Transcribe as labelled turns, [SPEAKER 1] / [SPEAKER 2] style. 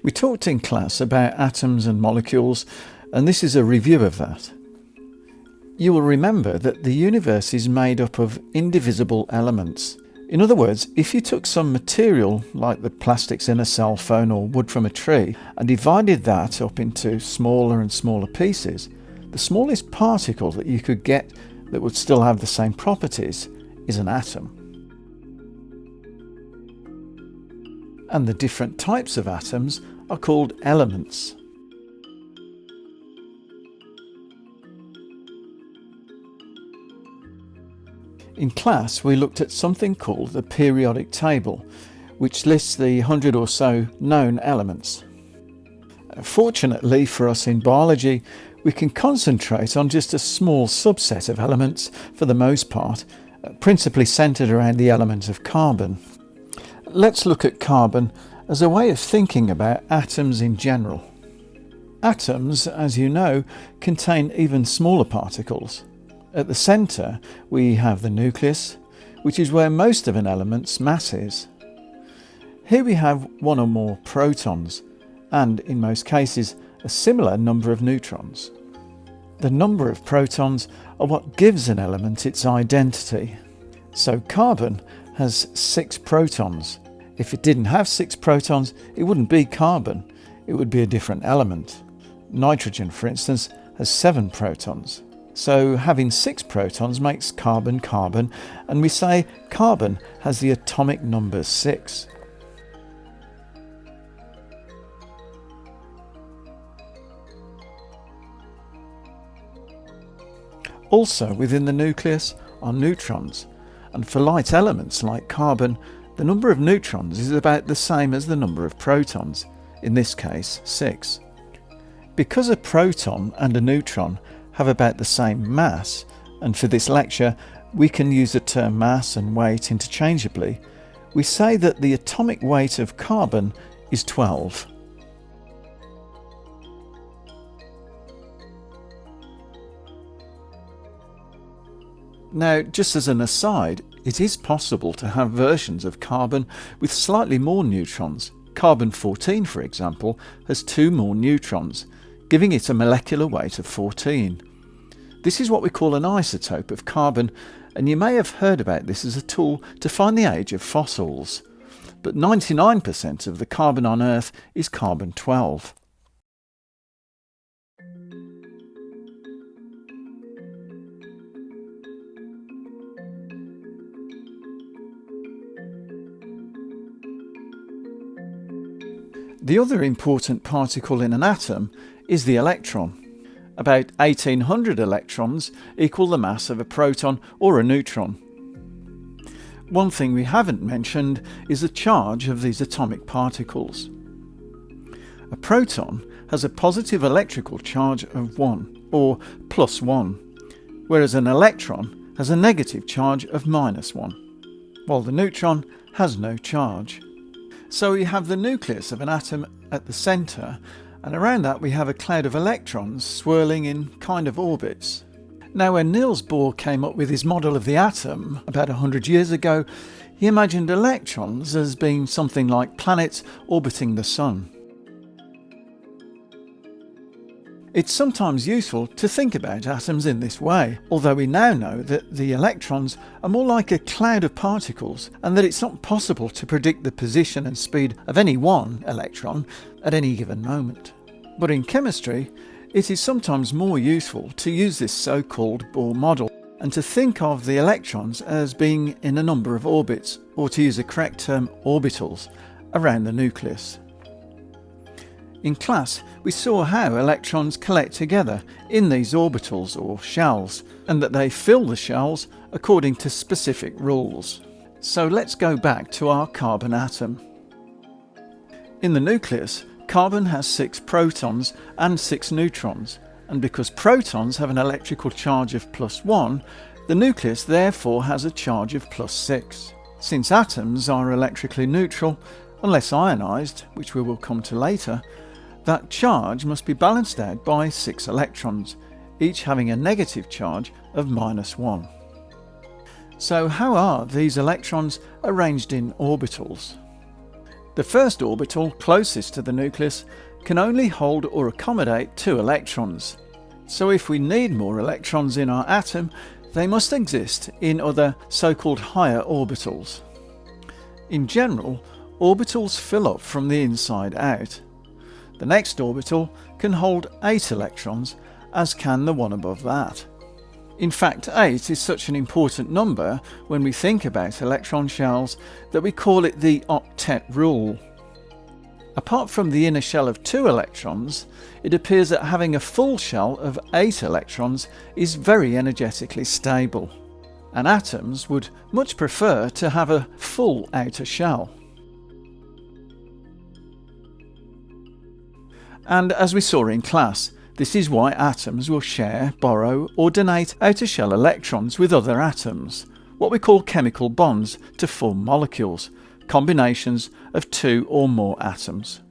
[SPEAKER 1] We talked in class about atoms and molecules, and this is a review of that. You will remember that the universe is made up of indivisible elements. In other words, if you took some material, like the plastics in a cell phone or wood from a tree, and divided that up into smaller and smaller pieces, the smallest particle that you could get that would still have the same properties is an atom. And the different types of atoms are called elements. In class, we looked at something called the periodic table, which lists the 100 or so known elements. Fortunately for us in biology, we can concentrate on just a small subset of elements for the most part, principally centred around the element of carbon. Let's look at carbon as a way of thinking about atoms in general. Atoms, as you know, contain even smaller particles. At the centre, we have the nucleus, which is where most of an element's mass is. Here we have one or more protons, and in most cases, a similar number of neutrons. The number of protons are what gives an element its identity. So carbon has 6 protons. If it didn't have 6 protons, it wouldn't be carbon. It would be a different element. Nitrogen, for instance, has 7 protons. So having 6 protons makes carbon carbon, and we say carbon has the atomic number 6. Also within the nucleus are neutrons, and for light elements like carbon, the number of neutrons is about the same as the number of protons, in this case 6. Because a proton and a neutron have about the same mass, and for this lecture we can use the term mass and weight interchangeably, we say that the atomic weight of carbon is 12. Now, just as an aside, it is possible to have versions of carbon with slightly more neutrons. Carbon-14, for example, has 2 more neutrons, giving it a molecular weight of 14. This is what we call an isotope of carbon, and you may have heard about this as a tool to find the age of fossils. But 99% of the carbon on Earth is carbon-12. The other important particle in an atom is the electron. About 1800 electrons equal the mass of a proton or a neutron. One thing we haven't mentioned is the charge of these atomic particles. A proton has a positive electrical charge of 1, or plus 1, whereas an electron has a negative charge of -1, while the neutron has no charge. So we have the nucleus of an atom at the centre, and around that we have a cloud of electrons swirling in kind of orbits. Now, when Niels Bohr came up with his model of the atom about 100 years ago, he imagined electrons as being something like planets orbiting the Sun. It's sometimes useful to think about atoms in this way, although we now know that the electrons are more like a cloud of particles, and that it's not possible to predict the position and speed of any one electron at any given moment. But in chemistry, it is sometimes more useful to use this so-called Bohr model, and to think of the electrons as being in a number of orbits, or to use the correct term, orbitals, around the nucleus. In class, we saw how electrons collect together in these orbitals or shells, and that they fill the shells according to specific rules. So let's go back to our carbon atom. In the nucleus, carbon has 6 protons and 6 neutrons, and because protons have an electrical charge of +1, the nucleus therefore has a charge of +6. Since atoms are electrically neutral, unless ionised, which we will come to later, that charge must be balanced out by 6 electrons, each having a negative charge of -1. So how are these electrons arranged in orbitals? The first orbital, closest to the nucleus, can only hold or accommodate 2 electrons. So if we need more electrons in our atom, they must exist in other so-called higher orbitals. In general, orbitals fill up from the inside out. The next orbital can hold 8 electrons, as can the one above that. In fact, 8 is such an important number when we think about electron shells that we call it the octet rule. Apart from the inner shell of 2 electrons, it appears that having a full shell of 8 electrons is very energetically stable, and atoms would much prefer to have a full outer shell. And as we saw in class, this is why atoms will share, borrow or donate outer shell electrons with other atoms, what we call chemical bonds, to form molecules, combinations of 2 or more atoms.